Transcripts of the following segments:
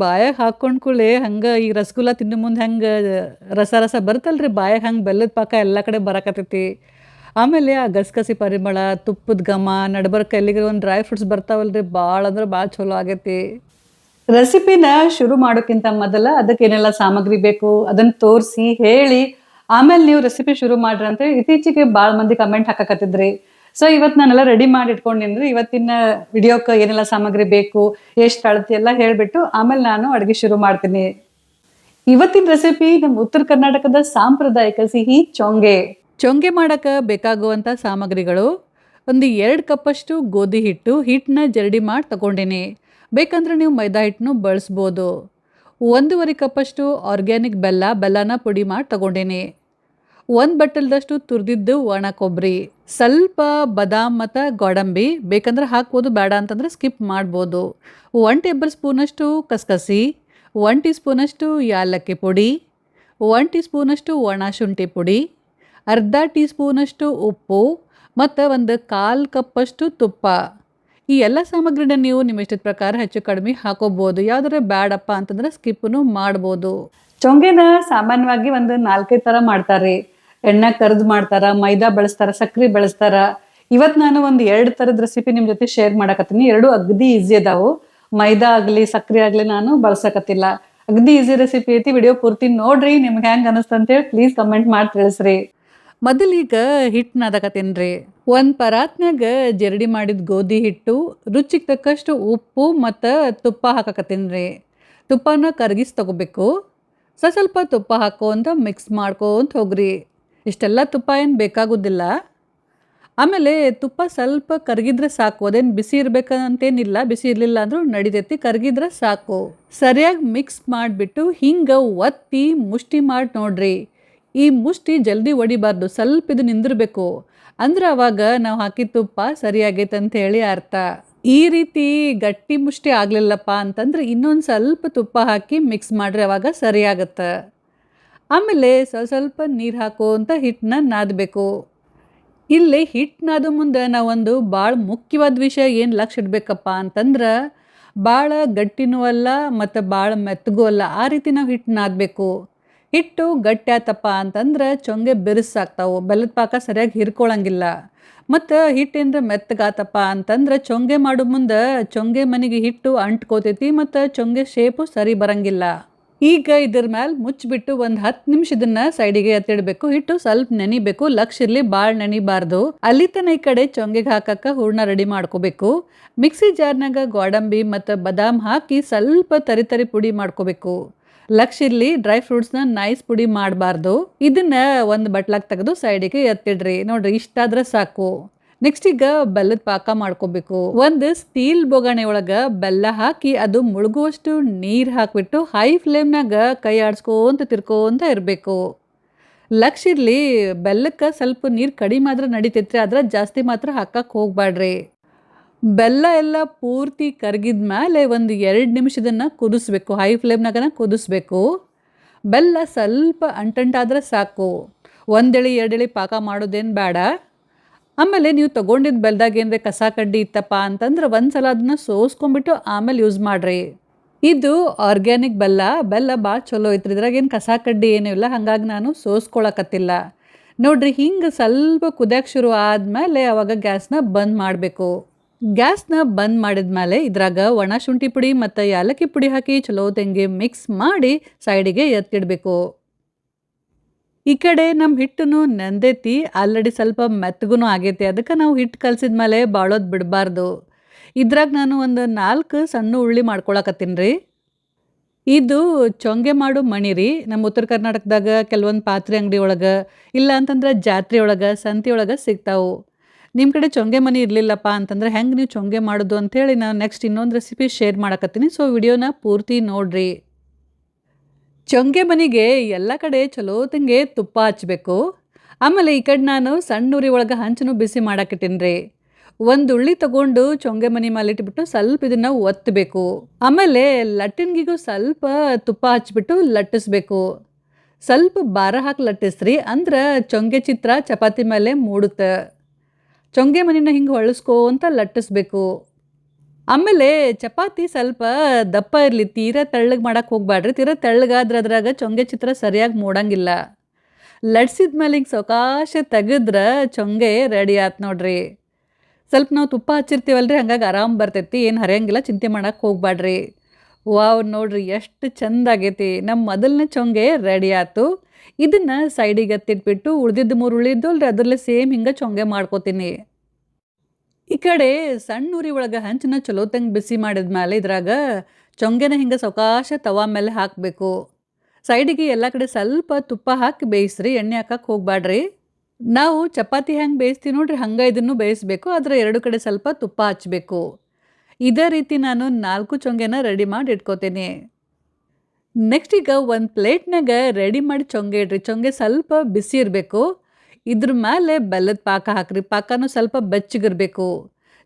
ಬಾಯಾಗ ಹಾಕ್ಕೊಂಡ್ ಕೂಡಲೇ ಹಂಗೆ ಈ ರಸಗುಲ್ಲ ತಿನ್ನೋ ಮುಂದೆ ಹೆಂಗೆ ರಸ ರಸ ಬರುತ್ತಲ್ರಿ ಬಾಯಾಗ ಹಂಗೆ ಬೆಲ್ಲದ ಪಾಕ ಎಲ್ಲ ಕಡೆ ಬರಾಕತ್ತೈತಿ. ಆಮೇಲೆ ಆ ಗಸಗಸಿ ಪರಿಮಳ, ತುಪ್ಪದ ಘಮ, ನಡಬರ್ಕ ಎಲ್ಲಿಗೆ ಒಂದು ಡ್ರೈ ಫ್ರೂಟ್ಸ್ ಬರ್ತಾವಲ್ರಿ ಭಾಳ ಅಂದ್ರೆ ಭಾಳ ಚಲೋ ಆಗೈತಿ. ರೆಸಿಪಿನ ಶುರು ಮಾಡೋಕ್ಕಿಂತ ಮೊದಲ ಅದಕ್ಕೆ ಏನೆಲ್ಲ ಸಾಮಗ್ರಿ ಬೇಕು ಅದನ್ನ ತೋರಿಸಿ ಹೇಳಿ ಆಮೇಲೆ ನೀವು ರೆಸಿಪಿ ಶುರು ಮಾಡ್ರಿ ಅಂತ ಇತ್ತೀಚೆಗೆ ಭಾಳ ಮಂದಿ ಕಮೆಂಟ್ ಹಾಕಕತ್ತಿದ್ರಿ. ಸೊ ಇವತ್ತು ನಾನೆಲ್ಲ ರೆಡಿ ಮಾಡಿ ಇಟ್ಕೊಂಡಿನ್ರಿ. ಇವತ್ತಿನ ವಿಡಿಯೋಕ್ಕೆ ಏನೆಲ್ಲ ಸಾಮಗ್ರಿ ಬೇಕು, ಎಷ್ಟು ಅಳತಿ ಎಲ್ಲ ಹೇಳ್ಬಿಟ್ಟು ಆಮೇಲೆ ನಾನು ಅಡುಗೆ ಶುರು ಮಾಡ್ತೀನಿ. ಇವತ್ತಿನ ರೆಸಿಪಿ ನಮ್ಮ ಉತ್ತರ ಕರ್ನಾಟಕದ ಸಾಂಪ್ರದಾಯಿಕ ಸಿಹಿ ಚೊಂಗೆ. ಚೊಂಗೆ ಮಾಡಕ್ಕೆ ಬೇಕಾಗುವಂಥ ಸಾಮಗ್ರಿಗಳು: ಒಂದು 2 ಕಪ್ಪಷ್ಟು ಗೋಧಿ ಹಿಟ್ಟು, ಹಿಟ್ಟನ್ನ ಜರಡಿ ಮಾಡಿ ತಗೊಂಡೀನಿ. ಬೇಕಂದ್ರೆ ನೀವು ಮೈದಾ ಹಿಟ್ಟನ್ನು ಬಳಸ್ಬೋದು. 1.5 ಕಪ್ಪಷ್ಟು ಆರ್ಗ್ಯಾನಿಕ್ ಬೆಲ್ಲನ ಪುಡಿ ಮಾಡಿ ತಗೊಂಡೀನಿ. 1 ಬಟ್ಟಲ್ದಷ್ಟು ತುರಿದಿದ್ದು ಒಣ ಕೊಬ್ಬರಿ, ಸ್ವಲ್ಪ ಬಾದಾಮ್ ಮತ್ತು ಗೋಡಂಬಿ ಬೇಕಂದ್ರೆ ಹಾಕ್ಬೋದು, ಬೇಡ ಅಂತಂದ್ರೆ ಸ್ಕಿಪ್ ಮಾಡ್ಬೋದು. 1 ಟೇಬಲ್ ಸ್ಪೂನಷ್ಟು ಕಸಕಸಿ, 1 ಟೀ ಸ್ಪೂನಷ್ಟು ಯಾಲಕ್ಕಿ ಪುಡಿ, 1 ಟೀ ಸ್ಪೂನಷ್ಟು ಒಣ ಶುಂಠಿ ಪುಡಿ, ಅರ್ಧ ಟೀ ಸ್ಪೂನಷ್ಟು ಉಪ್ಪು ಮತ್ತು ಒಂದು 1/4 ಕಪ್ಪಷ್ಟು ತುಪ್ಪ. ಈ ಎಲ್ಲ ಸಾಮಗ್ರಿನ ನೀವು ನಿಮ್ಮ ಇಷ್ಟದ ಪ್ರಕಾರ ಹೆಚ್ಚು ಕಡಿಮೆ ಹಾಕೋಬೋದು. ಯಾವುದಾದ್ರೆ ಬ್ಯಾಡಪ್ಪ ಅಂತಂದ್ರೆ ಸ್ಕಿಪ್ಪನ್ನು ಮಾಡ್ಬೋದು. ಚೊಂಗೆನ ಸಾಮಾನ್ಯವಾಗಿ ಒಂದು 4-5 ಥರ ಮಾಡ್ತಾರೆ. ಎಣ್ಣೆ ಕರೆದು ಮಾಡ್ತಾರೆ, ಮೈದಾ ಬಳಸ್ತಾರೆ, ಸಕ್ಕರೆ ಬಳಸ್ತಾರೆ. ಇವತ್ತು ನಾನು ಒಂದು 2 ಥರದ ರೆಸಿಪಿ ನಿಮ್ಮ ಜೊತೆ ಶೇರ್ ಮಾಡಕತ್ತೀನಿ. 2 ಅಗದಿ ಈಸಿ ಅದಾವು. ಮೈದಾ ಆಗಲಿ ಸಕ್ಕರೆ ಆಗಲಿ ನಾನು ಬಳಸಕತ್ತಿಲ್ಲ. ಅಗದಿ ಈಸಿ ರೆಸಿಪಿ ಐತಿ. ವಿಡಿಯೋ ಪೂರ್ತಿ ನೋಡ್ರಿ. ನಿಮ್ಗೆ ಹೆಂಗೆ ಅನಿಸ್ತು ಅಂತೇಳಿ ಪ್ಲೀಸ್ ಕಮೆಂಟ್ ಮಾಡಿ ತಿಳಿಸ್ರಿ. ಮೊದಲೀಗ ಹಿಟ್ಟು ನಾದಕತ್ತೀನಿ ರೀ. ಒಂದು ಪರಾತ್ನಾಗ ಜರಡಿ ಮಾಡಿದ ಗೋಧಿ ಹಿಟ್ಟು, ರುಚಿಗೆ ತಕ್ಕಷ್ಟು ಉಪ್ಪು ಮತ್ತು ತುಪ್ಪ ಹಾಕಕತ್ತೀನಿ ರೀ. ತುಪ್ಪನ ಕರಗಿಸಿ ತಗೋಬೇಕು. ಸ್ವಲ್ಪ ತುಪ್ಪ ಹಾಕೋಂತ ಮಿಕ್ಸ್ ಮಾಡ್ಕೊಂತ ಹೋಗ್ರಿ. ಇಷ್ಟೆಲ್ಲ ತುಪ್ಪ ಏನು ಬೇಕಾಗೋದಿಲ್ಲ. ಆಮೇಲೆ ತುಪ್ಪ ಸ್ವಲ್ಪ ಕರಗಿದ್ರೆ ಸಾಕು. ಅದೇನು ಬಿಸಿ ಇರ್ಬೇಕಂತೇನಿಲ್ಲ, ಬಿಸಿ ಇರಲಿಲ್ಲ ಅಂದರೂ ನಡಿತೈತಿ, ಕರಗಿದ್ರೆ ಸಾಕು. ಸರಿಯಾಗಿ ಮಿಕ್ಸ್ ಮಾಡಿಬಿಟ್ಟು ಹಿಂಗೆ ಒತ್ತಿ ಮುಷ್ಟಿ ಮಾಡಿ ನೋಡ್ರಿ. ಈ ಮುಷ್ಟಿ ಜಲ್ದಿ ಒಡಿಬಾರ್ದು, ಸ್ವಲ್ಪ ಇದು ನಿಂದಿರಬೇಕು. ಅಂದ್ರೆ ಅವಾಗ ನಾವು ಹಾಕಿದ ತುಪ್ಪ ಸರಿಯಾಗೈತೆ ಅಂತ ಹೇಳಿ ಅರ್ಥ. ಈ ರೀತಿ ಗಟ್ಟಿ ಮುಷ್ಟಿ ಆಗಲಿಲ್ಲಪ್ಪ ಅಂತಂದ್ರೆ ಇನ್ನೊಂದು ಸ್ವಲ್ಪ ತುಪ್ಪ ಹಾಕಿ ಮಿಕ್ಸ್ ಮಾಡ್ರಿ, ಅವಾಗ ಸರಿಯಾಗತ್ತೆ. ಆಮೇಲೆ ಸ್ವಲ್ಪ ನೀರು ಹಾಕೋಂತ ಹಿಟ್ಟನ್ನ ನಾದಬೇಕು. ಇಲ್ಲಿ ಹಿಟ್ಟು ನಾದೋ ಮುಂದೆ ನಾವೊಂದು ಭಾಳ ಮುಖ್ಯವಾದ ವಿಷಯ ಏನು ಲಕ್ಷ್ಯ ಇಡಬೇಕಪ್ಪ ಅಂತಂದ್ರೆ, ಭಾಳ ಗಟ್ಟಿನೂ ಅಲ್ಲ ಮತ್ತು ಭಾಳ ಮೆತ್ತಗೂ ಅಲ್ಲ, ಆ ರೀತಿ ನಾವು ಹಿಟ್ಟು ನಾದಬೇಕು. ಹಿಟ್ಟು ಗಟ್ಟಿ ಆತಪ್ಪ ಅಂತಂದ್ರೆ ಚೊಂಗೆ ಬೆರಸಾಗ್ತಾವೆ, ಬೆಲ್ಲದ ಪಾಕ ಸರಿಯಾಗಿ ಹಿರ್ಕೊಳಂಗಿಲ್ಲ. ಮತ್ತು ಹಿಟ್ಟೇನ್ರ ಮೆತ್ತಗಾತಪ್ಪ ಅಂತಂದ್ರೆ ಚೊಂಗೆ ಮಾಡೋ ಮುಂದೆ ಚೊಂಗೆ ಮನೆಗೆ ಹಿಟ್ಟು ಅಂಟ್ಕೋತೈತಿ ಮತ್ತು ಚೊಂಗೆ ಶೇಪು ಸರಿ ಬರಂಗಿಲ್ಲ. ಈಗ ಇದ್ರ ಮೇಲೆ ಮುಚ್ಚಿಬಿಟ್ಟು ಒಂದು 10 ನಿಮಿಷ ಇದನ್ನು ಸೈಡಿಗೆ ಎತ್ತಿಡಬೇಕು. ಹಿಟ್ಟು ಸ್ವಲ್ಪ ನೆನಿಬೇಕು, ಲಕ್ಷ ಇರಲಿ, ಭಾಳ ನೆನಿಬಾರ್ದು. ಅಲ್ಲಿ ತನಕ ಈ ಕಡೆ ಚೊಂಗೆಗೆ ಹಾಕಕ್ಕೆ ಹೂರ್ಣ ರೆಡಿ ಮಾಡ್ಕೋಬೇಕು. ಮಿಕ್ಸಿ ಜಾರ್ನಾಗ ಗೋಡಂಬಿ ಮತ್ತು ಬಾದಾಮ್ ಹಾಕಿ ಸ್ವಲ್ಪ ತರಿ ಪುಡಿ ಮಾಡ್ಕೋಬೇಕು. ಲಕ್ಷ ಇರಲಿ, ಡ್ರೈ ಫ್ರೂಟ್ಸ್ನ ನೈಸ್ ಪುಡಿ ಮಾಡಬಾರ್ದು. ಇದನ್ನ ಒಂದು ಬಟ್ಲಾಗ ತೆಗೆದು ಸೈಡಿಗೆ ಎತ್ತಿಡ್ರಿ. ನೋಡ್ರಿ, ಇಷ್ಟಾದ್ರೆ ಸಾಕು. ನೆಕ್ಸ್ಟ್ ಈಗ ಬೆಲ್ಲದ ಪಾಕ ಮಾಡ್ಕೋಬೇಕು. ಒಂದು ಸ್ಟೀಲ್ ಬೊಗಣೆ ಒಳಗೆ ಬೆಲ್ಲ ಹಾಕಿ ಅದು ಮುಳುಗುವಷ್ಟು ನೀರು ಹಾಕಿಬಿಟ್ಟು ಹೈ ಫ್ಲೇಮ್ನಾಗ ಕೈ ಆಡಿಸ್ಕೊಂತ ತಿರ್ಕೊಂತ ಇರಬೇಕು. ಲಕ್ಷ ಇರಲಿ, ಬೆಲ್ಲಕ್ಕೆ ಸ್ವಲ್ಪ ನೀರು ಕಡಿಮೆ ಆದ್ರೆ ನಡಿತೈತ್ರಿ, ಆದ್ರೆ ಜಾಸ್ತಿ ಮಾತ್ರ ಹಾಕಕ್ಕೆ ಹೋಗ್ಬೇಡ್ರಿ. ಬೆಲ್ಲ ಎಲ್ಲ ಪೂರ್ತಿ ಕರಗಿದ ಮೇಲೆ ಒಂದು 2 ನಿಮಿಷ ಇದನ್ನು ಕುದಿಸ್ಬೇಕು. ಹೈ ಫ್ಲೇಮ್ನಾಗನ ಕುದಿಸ್ಬೇಕು. ಬೆಲ್ಲ ಸ್ವಲ್ಪ ಅಂಟಂಟಾದ್ರೆ ಸಾಕು. 1 ಎಳೆ 2 ಎಳೆ ಪಾಕ ಮಾಡೋದೇನು ಬೇಡ. ಆಮೇಲೆ ನೀವು ತೊಗೊಂಡಿದ್ದ ಬೆಲ್ಲದಾಗ ಏನಂದರೆ ಕಸ ಕಡ್ಡಿ ಇತ್ತಪ್ಪ ಅಂತಂದ್ರೆ ಒಂದು ಸಲ ಅದನ್ನ ಸೋಸ್ಕೊಂಡ್ಬಿಟ್ಟು ಆಮೇಲೆ ಯೂಸ್ ಮಾಡಿರಿ. ಇದು ಆರ್ಗ್ಯಾನಿಕ್ ಬೆಲ್ಲ ಭಾಳ ಚಲೋ ಐತ್ರಿ. ಇದ್ರಾಗ ಏನು ಕಸ ಕಡ್ಡಿ ಏನೂ ಇಲ್ಲ, ಹಾಗಾಗಿ ನಾನು ಸೋಸ್ಕೊಳಕತ್ತಿಲ್ಲ. ನೋಡ್ರಿ, ಹಿಂಗೆ ಸ್ವಲ್ಪ ಕುದಿಯೋಕೆ ಶುರು ಆದಮೇಲೆ ಅವಾಗ ಗ್ಯಾಸ್ನ ಬಂದ್ ಮಾಡಬೇಕು. ಗ್ಯಾಸ್ನ ಬಂದ್ ಮಾಡಿದ್ಮೇಲೆ ಇದ್ರಾಗ ಒಣ ಶುಂಠಿ ಪುಡಿ ಮತ್ತು ಯಾಲಕ್ಕಿ ಪುಡಿ ಹಾಕಿ ಚಲೋ ತೆಂಗೆ ಮಿಕ್ಸ್ ಮಾಡಿ ಸೈಡಿಗೆ ಎತ್ತಿಡಬೇಕು. ಈ ಕಡೆ ನಮ್ಮ ಹಿಟ್ಟನ್ನು ನೆಂದೈತಿ, ಆಲ್ರೆಡಿ ಸ್ವಲ್ಪ ಮೆತ್ತಗೂ ಆಗೈತಿ. ಅದಕ್ಕೆ ನಾವು ಹಿಟ್ಟು ಕಲಸಿದ್ಮೇಲೆ ಬಾಳೋದು ಬಿಡಬಾರ್ದು. ಇದ್ರಾಗ ನಾನು ಒಂದು 4 ಸಣ್ಣ ಉಳ್ಳಿ ಮಾಡ್ಕೊಳಕತ್ತೀನಿ ರೀ. ಇದು ಚೊಂಗೆ ಮಾಡೋ ಮಣಿ ರೀ. ನಮ್ಮ ಉತ್ತರ ಕರ್ನಾಟಕದಾಗ ಕೆಲವೊಂದು ಪಾತ್ರೆ ಅಂಗಡಿ ಒಳಗೆ, ಇಲ್ಲ ಅಂತಂದ್ರೆ ಜಾತ್ರೆ ಒಳಗೆ, ಸಂತೆ ಒಳಗೆ ಸಿಗ್ತಾವೆ. ನಿಮ್ಮ ಕಡೆ ಚೊಂಗೆ ಮನೆ ಇರಲಿಲ್ಲಪ್ಪ ಅಂತಂದ್ರೆ ಹೆಂಗೆ ನೀವು ಚೊಂಗೆ ಮಾಡೋದು ಅಂಥೇಳಿ ನಾನು ನೆಕ್ಸ್ಟ್ ಇನ್ನೊಂದು ರೆಸಿಪಿ ಶೇರ್ ಮಾಡಕತ್ತೀನಿ. ಸೊ ವಿಡಿಯೋನ ಪೂರ್ತಿ ನೋಡ್ರಿ. ಚೊಂಗೆ ಮನೆಗೆ ಎಲ್ಲ ಕಡೆ ಚಲೋ ತಂಗೆ ತುಪ್ಪ ಹಚ್ಚಬೇಕು. ಆಮೇಲೆ ಈ ಕಡೆ ನಾನು ಸಣ್ಣ ಉರಿ ಒಳಗೆ ಹಂಚನ್ನು ಬಿಸಿ ಮಾಡಾಕಿಟ್ಟಿನಿ ರೀ. ಒಂದು ಉಳ್ಳಿ ತಗೊಂಡು ಚೊಂಗೆ ಮನೆ ಮೇಲೆ ಇಟ್ಬಿಟ್ಟು ಸ್ವಲ್ಪ ಇದನ್ನು ಒತ್ತಬೇಕು. ಆಮೇಲೆ ಲಟ್ಟಿನ್ಗಿಗೂ ಸ್ವಲ್ಪ ತುಪ್ಪ ಹಚ್ಬಿಟ್ಟು ಲಟ್ಟಿಸ್ಬೇಕು. ಸ್ವಲ್ಪ ಬಾರ ಹಾಕಿ ಲಟ್ಟಿಸ್ರಿ, ಅಂದ್ರೆ ಚೊಂಗೆ ಚಿತ್ರ ಚಪಾತಿ ಮೇಲೆ ಮೂಡುತ್ತೆ. ಚೊಂಗೆ ಮನಿನ ಹಿಂಗೆ ಹೊಳಸ್ಕೋ ಅಂತ ಲಟ್ಟಿಸ್ಬೇಕು. ಆಮೇಲೆ ಚಪಾತಿ ಸ್ವಲ್ಪ ದಪ್ಪ ಇರಲಿ, ತೀರಾ ತೆಳ್ಳಗೆ ಮಾಡಕ್ಕೆ ಹೋಗ್ಬ್ಯಾಡ್ರಿ. ತೀರಾ ತೆಳ್ಳಗಾದ್ರೆ ಅದ್ರಾಗ ಚೊಂಗೆ ಚಿತ್ರ ಸರಿಯಾಗಿ ಮೂಡಂಗಿಲ್ಲ. ಲಟ್ಸಿದ ಮೇಲೆ ಹಿಂಗೆ ಸಾವಕಾಶ ತೆಗೆದ್ರೆ ಚೊಂಗೆ ರೆಡಿ ಆತು ನೋಡ್ರಿ. ಸ್ವಲ್ಪ ನಾವು ತುಪ್ಪ ಹಚ್ಚಿರ್ತೀವಲ್ರಿ, ಹಂಗಾಗಿ ಆರಾಮ್ ಬರ್ತೈತಿ. ಏನು ಹರಿಯಂಗಿಲ್ಲ, ಚಿಂತೆ ಮಾಡಕ್ಕೆ ಹೋಗ್ಬ್ಯಾಡ್ರಿ. ವಾವ್! ನೋಡ್ರಿ ಎಷ್ಟು ಚಂದ ಆಗೈತಿ. ನಮ್ಮ ಮೊದಲನೇ ಚೊಂಗೆ ರೆಡಿ ಆತು. ಇದನ್ನ ಸೈಡಿಗೆ ಎತ್ತಿಟ್ಬಿಟ್ಟು ಉಳ್ದಿದ್ದು 3 ಉಳಿದ್ದು ಅಲ್ರಿ ಅದ್ರಲ್ಲೇ ಸೇಮ್ ಹಿಂಗೆ ಚೊಂಗೆ ಮಾಡ್ಕೋತೀನಿ. ಈ ಕಡೆ ಸಣ್ಣ ಉರಿ ಒಳಗೆ ಹಂಚನ್ನ ಚಲೋತ್ತಂಗೆ ಬಿಸಿ ಮಾಡಿದ್ಮೇಲೆ ಇದ್ರಾಗ ಚೊಂಗೆನ ಹಿಂಗೆ ಸಾವಕಾಶ ತವಾ ಮೇಲೆ ಹಾಕಬೇಕು. ಸೈಡಿಗೆ ಎಲ್ಲ ಕಡೆ ಸ್ವಲ್ಪ ತುಪ್ಪ ಹಾಕಿ ಬೇಯಿಸ್ರಿ, ಎಣ್ಣೆ ಹಾಕಕ್ಕೆ ಹೋಗ್ಬ್ಯಾಡ್ರಿ. ನಾವು ಚಪಾತಿ ಹೆಂಗೆ ಬೇಯಿಸ್ತೀವಿ ನೋಡ್ರಿ, ಹಂಗೆ ಇದನ್ನು ಬೇಯಿಸ್ಬೇಕು. ಅದರ 2 ಕಡೆ ಸ್ವಲ್ಪ ತುಪ್ಪ ಹಚ್ಚಬೇಕು. ಇದೇ ರೀತಿ ನಾನು 4 ಚೊಂಗೆನ ರೆಡಿ ಮಾಡಿ ಇಟ್ಕೋತೀನಿ. ನೆಕ್ಸ್ಟ್ ಈಗ ಒಂದು ಪ್ಲೇಟ್ನಾಗ ರೆಡಿ ಮಾಡಿ ಚೊಂಗೆ ಇಡ್ರಿ. ಚೊಂಗೆ ಸ್ವಲ್ಪ ಬಿಸಿ ಇರಬೇಕು. ಇದ್ರ ಮೇಲೆ ಬೆಲ್ಲದ ಪಾಕ ಹಾಕ್ರಿ. ಪಾಕನೂ ಸ್ವಲ್ಪ ಬೆಚ್ಚಗಿರಬೇಕು.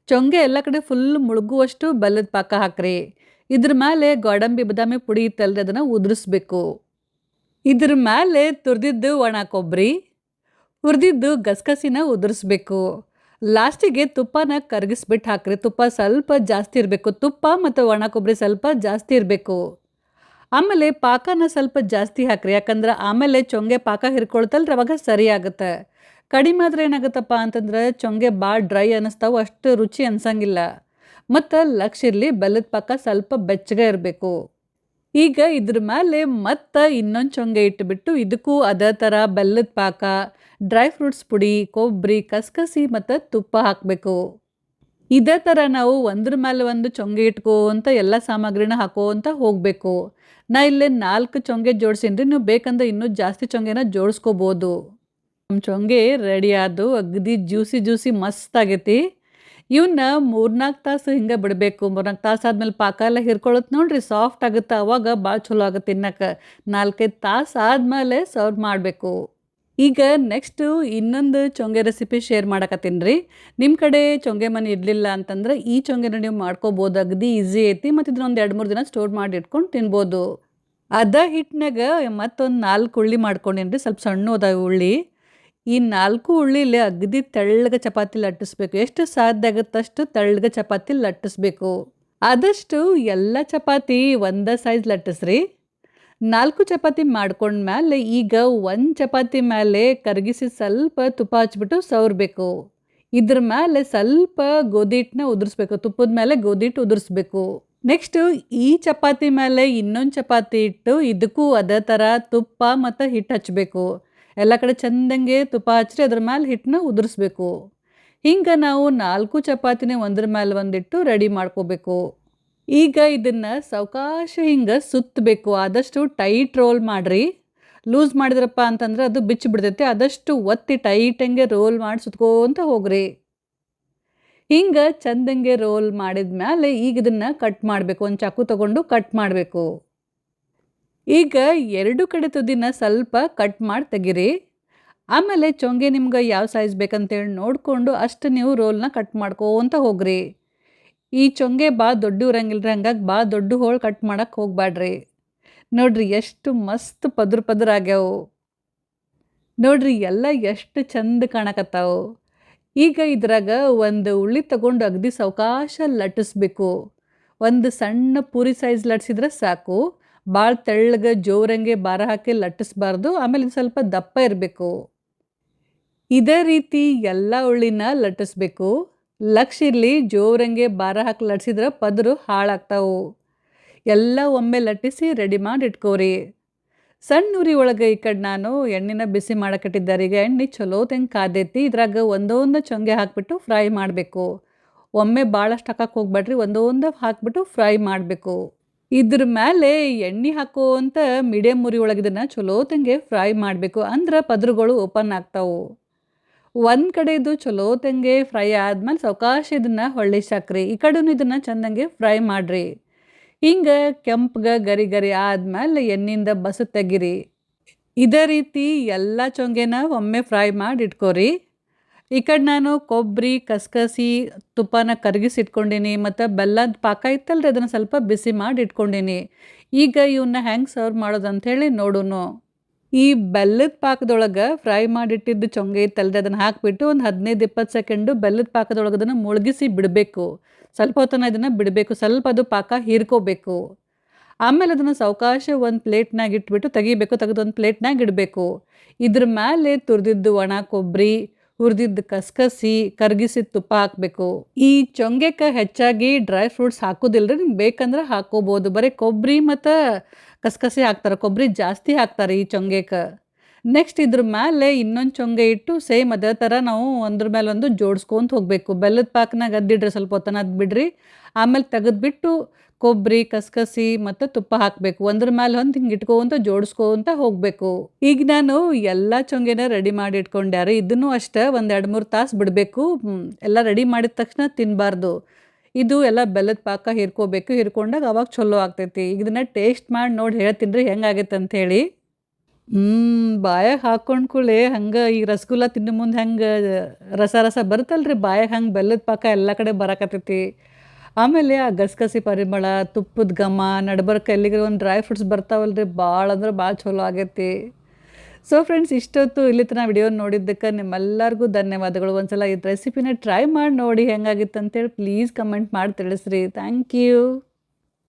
ಚೊಂಗೆ ಎಲ್ಲ ಕಡೆ ಫುಲ್ ಮುಳುಗುವಷ್ಟು ಬೆಲ್ಲದ ಪಾಕ ಹಾಕ್ರಿ. ಇದ್ರ ಮೇಲೆ ಗೋಡಂಬಿ ಬಾದಾಮಿ ಪುಡಿ ಇತ್ತಲ್ರಿ ಅದನ್ನು ಉದುರಿಸ್ಬೇಕು. ಇದ್ರ ಮೇಲೆ ತುರಿದಿದ್ದು ಒಣ ಕೊಬ್ಬರಿ, ಹುರಿದಿದ್ದು ಗಸಗಸಿನ ಉದುರಿಸ್ಬೇಕು. ಲಾಸ್ಟಿಗೆ ತುಪ್ಪನ ಕರಗಿಸ್ಬಿಟ್ಟು ಹಾಕ್ರಿ. ತುಪ್ಪ ಸ್ವಲ್ಪ ಜಾಸ್ತಿ ಇರಬೇಕು. ತುಪ್ಪ ಮತ್ತು ಒಣ ಕೊಬ್ಬರಿ ಸ್ವಲ್ಪ ಜಾಸ್ತಿ ಇರಬೇಕು. ಆಮೇಲೆ ಪಾಕನ ಸ್ವಲ್ಪ ಜಾಸ್ತಿ ಹಾಕ್ರಿ, ಯಾಕಂದ್ರೆ ಆಮೇಲೆ ಚೊಂಗೆ ಪಾಕ ಹಿರ್ಕೊಳ್ತಲ್ರಿ ಅವಾಗ ಸರಿ ಆಗುತ್ತೆ. ಕಡಿಮೆ ಆದ್ರೆ ಏನಾಗುತ್ತಪ್ಪ ಅಂತಂದ್ರೆ ಚೊಂಗೆ ಭಾಳ ಡ್ರೈ ಅನ್ನಿಸ್ತಾವೆ, ಅಷ್ಟು ರುಚಿ ಅನ್ಸಂಗಿಲ್ಲ. ಮತ್ತು ಲಕ್ಷ ಇರಲಿ, ಬೆಲ್ಲದ ಪಾಕ ಸ್ವಲ್ಪ ಬೆಚ್ಚಗೆ ಇರಬೇಕು. ಈಗ ಇದ್ರ ಮೇಲೆ ಮತ್ತೆ ಇನ್ನೊಂದು ಚೊಂಗೆ ಇಟ್ಟುಬಿಟ್ಟು ಇದಕ್ಕೂ ಅದೇ ಥರ ಬೆಲ್ಲದ ಪಾಕ, ಡ್ರೈ ಫ್ರೂಟ್ಸ್ ಪುಡಿ, ಕೊಬ್ಬರಿ, ಕಸಕಸಿ ಮತ್ತು ತುಪ್ಪ ಹಾಕಬೇಕು. ಇದೇ ಥರ ನಾವು ಒಂದ್ರ ಮೇಲೆ ಒಂದು ಚೊಂಗೆ ಇಟ್ಕೋಂತ ಎಲ್ಲ ಸಾಮಗ್ರಿನ ಹಾಕೋಂತ ಹೋಗಬೇಕು. ನಾ ಇಲ್ಲೇ 4 ಚೊಂಗೆ ಜೋಡಿಸೀನಿ. ನೀವು ಬೇಕಂದ್ರೆ ಇನ್ನೂ ಜಾಸ್ತಿ ಚೊಂಗೆನ ಜೋಡಿಸ್ಕೋಬೋದು. ನಮ್ಮ ಚೊಂಗೆ ರೆಡಿ ಆದು, ಅಗದಿ ಜ್ಯೂಸಿ ಜ್ಯೂಸಿ ಮಸ್ತ್ ಆಗೈತಿ. ಇವನ್ನ 3-4 ತಾಸು ಹಿಂಗೆ ಬಿಡಬೇಕು. 3-4 ತಾಸು ಆದಮೇಲೆ ಪಾಕ ಎಲ್ಲ ಹಿರ್ಕೊಳ್ಳುತ್ತೆ ನೋಡ್ರಿ, ಸಾಫ್ಟ್ ಆಗುತ್ತೆ. ಅವಾಗ ಭಾಳ ಚಲೋ ಆಗುತ್ತೆ ತಿನ್ನಕ್ಕೆ. 4-5 ತಾಸು ಆದಮೇಲೆ ಸರ್ವ್ ಮಾಡಬೇಕು. ಈಗ ನೆಕ್ಸ್ಟು ಇನ್ನೊಂದು ಚೊಂಗೆ ರೆಸಿಪಿ ಶೇರ್ ಮಾಡಕತ್ತೀನಿ ರೀ. ನಿಮ್ಮ ಕಡೆ ಚೊಂಗೆ ಮನೆ ಇರಲಿಲ್ಲ ಅಂತಂದ್ರೆ ಈ ಚೊಂಗೆನ ನೀವು ಮಾಡ್ಕೋಬೋದು. ಅಗದಿ ಈಸಿ ಐತಿ. ಮತ್ತು ಇದನ್ನ ಒಂದು 2-3 ದಿನ ಸ್ಟೋರ್ ಮಾಡಿ ಇಟ್ಕೊಂಡು ತಿನ್ಬೋದು. ಅದ ಹಿಟ್ಟಿನಾಗ ಮತ್ತೊಂದು 4 ಉಳ್ಳಿ ಮಾಡ್ಕೊಂಡೇನಿ ರೀ. ಸ್ವಲ್ಪ ಸಣ್ಣ ಅದಾವೆ ಉಳ್ಳಿ. ಈ 4 ಉಳ್ಳಿಲಿ ಅಗದಿ ತೆಳ್ಳಗೆ ಚಪಾತಿ ಲಟ್ಟಿಸ್ಬೇಕು. ಎಷ್ಟು ಸಾಧ್ಯ ಆಗುತ್ತೆ ಅಷ್ಟು ತೆಳ್ಳಗೆ ಚಪಾತಿ ಲಟ್ಟಿಸ್ಬೇಕು. ಆದಷ್ಟು ಎಲ್ಲ ಚಪಾತಿ ಒಂದೇ ಸೈಜ್ ಲಟ್ಟಿಸ್ರಿ. 4 ಚಪಾತಿ ಮಾಡ್ಕೊಂಡ್ಮೇಲೆ ಈಗ 1 ಚಪಾತಿ ಮೇಲೆ ಕರಗಿಸಿ ಸ್ವಲ್ಪ ತುಪ್ಪ ಹಚ್ಬಿಟ್ಟು ಸವರಬೇಕು. ಇದ್ರ ಮೇಲೆ ಸ್ವಲ್ಪ ಗೋಧಿ ಹಿಟ್ಟನ್ನ ಉದುರಿಸ್ಬೇಕು. ತುಪ್ಪದ ಮೇಲೆ ಗೋಧಿ ಹಿಟ್ಟು ಉದುರಿಸ್ಬೇಕು. ನೆಕ್ಸ್ಟು ಈ ಚಪಾತಿ ಮೇಲೆ ಇನ್ನೊಂದು ಚಪಾತಿ ಇಟ್ಟು ಇದಕ್ಕೂ ಅದೇ ಥರ ತುಪ್ಪ ಮತ್ತು ಹಿಟ್ಟು ಹಚ್ಚಬೇಕು. ಎಲ್ಲ ಕಡೆ ಚಂದಂಗೆ ತುಪ್ಪ ಹಚ್ಚಿರಿ, ಅದ್ರ ಮೇಲೆ ಹಿಟ್ಟನ್ನ ಉದುರಿಸ್ಬೇಕು. ಹಿಂಗೆ ನಾವು 4 ಚಪಾತಿನೇ ಒಂದ್ರ ಮೇಲೆ ಒಂದಿಟ್ಟು ರೆಡಿ ಮಾಡ್ಕೋಬೇಕು. ಈಗ ಇದನ್ನು ಸಾವಕಾಶ ಹಿಂಗೆ ಸುತ್ತಬೇಕು. ಆದಷ್ಟು ಟೈಟ್ ರೋಲ್ ಮಾಡಿರಿ. ಲೂಸ್ ಮಾಡಿದ್ರಪ್ಪ ಅಂತಂದ್ರೆ ಅದು ಬಿಚ್ಚಿ ಬಿಡ್ತೈತೆ. ಆದಷ್ಟು ಒತ್ತಿ ಟೈಟಂಗೆ ರೋಲ್ ಮಾಡಿ ಸುತ್ಕೋಂತ ಹೋಗ್ರಿ. ಹಿಂಗೆ ಚಂದಂಗೆ ರೋಲ್ ಮಾಡಿದ ಮೇಲೆ ಈಗ ಇದನ್ನು ಕಟ್ ಮಾಡಬೇಕು. ಒಂದು ಚಾಕು ತೊಗೊಂಡು ಕಟ್ ಮಾಡಬೇಕು. ಈಗ 2 ಕಡೆ ತುದಿನ ಸ್ವಲ್ಪ ಕಟ್ ಮಾಡಿ ತೆಗೀರಿ. ಆಮೇಲೆ ಚೊಂಗೆ ನಿಮ್ಗೆ ಯಾವ ಸೈಜ್ ಬೇಕಂತೇಳಿ ನೋಡಿಕೊಂಡು ಅಷ್ಟು ನೀವು ರೋಲ್ನ ಕಟ್ ಮಾಡ್ಕೋಂತ ಹೋಗ್ರಿ. ಈ ಚೊಂಗೆ ಭಾಳ ದೊಡ್ಡ ಇರಂಗಿಲ್ಲ ರೀ, ಹಂಗಾಗಿ ಭಾಳ ದೊಡ್ಡ ಹೋಳು ಕಟ್ ಮಾಡಕ್ಕೆ ಹೋಗ್ಬ್ಯಾಡ್ರಿ. ನೋಡ್ರಿ ಎಷ್ಟು ಮಸ್ತ್ ಪದ್ರ ಪದ್ರ ಆಗ್ಯಾವು. ನೋಡ್ರಿ ಎಲ್ಲ ಎಷ್ಟು ಚಂದ ಕಾಣಕತ್ತಾವು. ಈಗ ಇದ್ರಾಗ ಒಂದು ಉಳ್ಳಿ ತಗೊಂಡು ಅಗದಿ ಸಾವಕಾಶ ಲಟ್ಟಿಸ್ಬೇಕು. ಒಂದು ಸಣ್ಣ ಪೂರಿ ಸೈಜ್ ಲಟ್ಸಿದ್ರೆ ಸಾಕು. ಭಾಳ ತೆಳ್ಳಗೆ ಜೋರಂಗೆ ಭಾರ ಹಾಕಿ ಲಟ್ಟಿಸ್ಬಾರ್ದು. ಆಮೇಲೆ ಇದು ಸ್ವಲ್ಪ ದಪ್ಪ ಇರಬೇಕು. ಇದೇ ರೀತಿ ಎಲ್ಲ ಉಳ್ಳಿನ ಲಟ್ಟಿಸ್ಬೇಕು. ಲಕ್ಷ ಇರಲಿ, ಜೋರಂಗೆ ಭಾರ ಹಾಕಿ ಲಟ್ಸಿದ್ರೆ ಪದರು ಹಾಳಾಗ್ತಾವು. ಎಲ್ಲ ಒಮ್ಮೆ ಲಟ್ಟಿಸಿ ರೆಡಿ ಮಾಡಿ ಇಟ್ಕೋರಿ. ಸಣ್ಣ ಉರಿ ಒಳಗೆ ಈ ಕಡೆ ನಾನು ಎಣ್ಣೆನ ಬಿಸಿ ಮಾಡಕಟ್ಟಿದ್ದಾರೆ. ಈಗ ಎಣ್ಣೆ ಚಲೋ ತಂಗೆ ಕಾದೈತಿ. ಇದ್ರಾಗ ಒಂದೊಂದು ಚೊಂಗೆ ಹಾಕಿಬಿಟ್ಟು ಫ್ರೈ ಮಾಡಬೇಕು. ಒಮ್ಮೆ ಭಾಳಷ್ಟು ಹಾಕಕ್ಕೆ ಹೋಗ್ಬೇಡ್ರಿ, ಒಂದೊಂದು ಹಾಕಿಬಿಟ್ಟು ಫ್ರೈ ಮಾಡಬೇಕು. ಇದ್ರ ಮೇಲೆ ಎಣ್ಣೆ ಹಾಕೋಂತ ಮೀಡಿಯಮ್ ಉರಿ ಒಳಗೆ ಇದನ್ನು ಚಲೋ ತಂಗೆ ಫ್ರೈ ಮಾಡಬೇಕು. ಅಂದ್ರೆ ಪದರುಗಳು ಓಪನ್ ಆಗ್ತಾವು. ಒಂದು ಕಡೆದು ಚಲೋ ತಂಗೆ ಫ್ರೈ ಆದ್ಮೇಲೆ ಸಾವಕಾಶ ಇದನ್ನು ಹೊಳ್ಳಿಸಾಕ್ರಿ. ಈ ಕಡೆನೂ ಇದನ್ನು ಚೆಂದಂಗೆ ಫ್ರೈ ಮಾಡಿರಿ. ಹಿಂಗೆ ಕೆಂಪಗೆ ಗರಿ ಗರಿ ಆದಮೇಲೆ ಎಣ್ಣೆಯಿಂದ ಬಸು ತೆಗಿರಿ. ಇದೇ ರೀತಿ ಎಲ್ಲ ಚೊಂಗೆನ ಒಮ್ಮೆ ಫ್ರೈ ಮಾಡಿ ಇಟ್ಕೋರಿ. ಈ ಕಡೆ ನಾನು ಕೊಬ್ಬರಿ, ಕಸಕಸಿ, ತುಪ್ಪನ ಕರಗಿಸಿ ಇಟ್ಕೊಂಡೀನಿ. ಮತ್ತು ಬೆಲ್ಲದ ಪಾಕ ಇತ್ತಲ್ರಿ ಅದನ್ನು ಸ್ವಲ್ಪ ಬಿಸಿ ಮಾಡಿ ಇಟ್ಕೊಂಡೀನಿ. ಈಗ ಇವನ್ನ ಹೆಂಗೆ ಸರ್ವ್ ಮಾಡೋದು ಅಂಥೇಳಿ ನೋಡೋಣ. ಈ ಬೆಲ್ಲದ ಪಾಕದೊಳಗೆ ಫ್ರೈ ಮಾಡಿಟ್ಟಿದ್ದು ಚೊಂಗೆ ಇತ್ತಲ್ರಿ ಅದನ್ನು ಹಾಕಿಬಿಟ್ಟು ಒಂದು 15-20 ಸೆಕೆಂಡು ಬೆಲ್ಲದ ಪಾಕದೊಳಗೆ ಅದನ್ನು ಮುಳುಗಿಸಿ ಬಿಡಬೇಕು. ಸ್ವಲ್ಪ ಹೊತ್ತನ ಇದನ್ನು ಬಿಡಬೇಕು, ಸ್ವಲ್ಪ ಅದು ಪಾಕ ಹೀರ್ಕೋಬೇಕು. ಆಮೇಲೆ ಅದನ್ನು ಸಾವಕಾಶ ಒಂದು ಪ್ಲೇಟ್ನಾಗ ಇಟ್ಬಿಟ್ಟು ತೆಗಿಬೇಕು, ತೆಗೆದು ಒಂದು ಪ್ಲೇಟ್ನಾಗ ಇಡಬೇಕು. ಇದ್ರ ಮೇಲೆ ತುರಿದಿದ್ದು ಒಣ ಕೊಬ್ಬರಿ, ಹುರಿದಿದ್ದು ಕಸ್ಕಸಿ, ಕರಗಿಸಿದ ತುಪ್ಪ ಹಾಕಬೇಕು. ಈ ಚೊಂಗೆಗೆ ಹೆಚ್ಚಾಗಿ ಡ್ರೈ ಫ್ರೂಟ್ಸ್ ಹಾಕೋದಿಲ್ರಿ, ನಿಮ್ಗೆ ಬೇಕಂದ್ರೆ ಹಾಕೋಬೋದು. ಬರೀ ಕೊಬ್ಬರಿ ಮತ್ತು ಕಸ್ಕಸಿ ಹಾಕ್ತಾರೆ, ಕೊಬ್ಬರಿ ಜಾಸ್ತಿ ಹಾಕ್ತಾರೆ ಈ ಚೊಂಗೆಗೆ. ನೆಕ್ಸ್ಟ್ ಇದ್ರ ಮೇಲೆ ಇನ್ನೊಂದು ಚೊಂಗೆ ಇಟ್ಟು ಸೇಮ್ ಅದೇ ಥರ ನಾವು ಒಂದ್ರ ಮೇಲೆ ಒಂದು ಜೋಡಿಸ್ಕೊಂತ ಹೋಗಬೇಕು. ಬೆಲ್ಲದ ಪಾಕನಾಗ ಅದ್ದಿಡ್ರಿ, ಸ್ವಲ್ಪ ಹೊತ್ತನ ಅದು ಬಿಡ್ರಿ. ಆಮೇಲೆ ತೆಗೆದ್ಬಿಟ್ಟು ಕೊಬ್ಬರಿ, ಕಸ್ಕಸಿ ಮತ್ತು ತುಪ್ಪ ಹಾಕಬೇಕು. ಒಂದ್ರ ಮೇಲೆ ಒಂದು ಹಿಂಗೆ ಇಟ್ಕೊಂತ ಜೋಡಿಸ್ಕೊಂತ ಹೋಗಬೇಕು. ಈಗ ನಾನು ಎಲ್ಲ ಚೊಂಗೆನ ರೆಡಿ ಮಾಡಿ ಇಟ್ಕೊಂಡ್ಯಾರೆ. ಇದನ್ನು ಅಷ್ಟೇ ಒಂದು 2-3 ತಾಸು ಬಿಡಬೇಕು. ಎಲ್ಲ ರೆಡಿ ಮಾಡಿದ ತಕ್ಷಣ ತಿನ್ನಬಾರ್ದು. ಇದು ಎಲ್ಲ ಬೆಲ್ಲದ ಪಾಕ ಹೀರ್ಕೋಬೇಕು, ಹೀರ್ಕೊಂಡಾಗ ಅವಾಗ ಚಲೋ ಆಗ್ತೈತಿ. ಈಗ ಇದನ್ನ ಟೇಸ್ಟ್ ಮಾಡಿ ನೋಡಿ ಹೇಳ್ತೀನಿ ರೀ ಹೆಂಗಾಗೈತೆ ಅಂಥೇಳಿ. ಬಾಯಾಗ ಹಾಕ್ಕೊಂಡ್ ಕೂಡಲೇ ಹಂಗೆ ಈ ರಸಗುಲ್ಲ ತಿನ್ನೋ ಮುಂದೆ ಹೆಂಗೆ ರಸ ರಸ ಬರುತ್ತಲ್ರಿ ಬಾಯಾಗ, ಹಂಗೆ ಬೆಲ್ಲದ ಪಾಕ ಎಲ್ಲ ಕಡೆ ಬರಾಕತ್ತೈತಿ. ಆಮೇಲೆ ಆ ಗಸಗಸಿ ಪರಿಮಳ, ತುಪ್ಪದ ಘಮ, ನಡ್ಬರ್ಕ ಎಲ್ಲಿಗೆ ಒಂದು ಡ್ರೈ ಫ್ರೂಟ್ಸ್ ಬರ್ತಾವಲ್ರಿ, ಭಾಳ ಅಂದ್ರೆ ಭಾಳ ಚಲೋ ಆಗೈತಿ. ಸೊ ಫ್ರೆಂಡ್ಸ್, ಇಷ್ಟೊತ್ತು ಇಲ್ಲಿ ತನಕ ವಿಡಿಯೋ ನೋಡಿದ್ದಕ್ಕೆ ನಿಮ್ಮೆಲ್ಲರಿಗೂ ಧನ್ಯವಾದಗಳು. ಒಂದ್ಸಲ ಈ ರೆಸಿಪಿನ ಟ್ರೈ ಮಾಡಿ ನೋಡಿ ಹೆಂಗಾಗಿತ್ತು ಅಂತೇಳಿ ಪ್ಲೀಸ್ ಕಮೆಂಟ್ ಮಾಡಿ ತಿಳಿಸ್ರಿ. Thank you.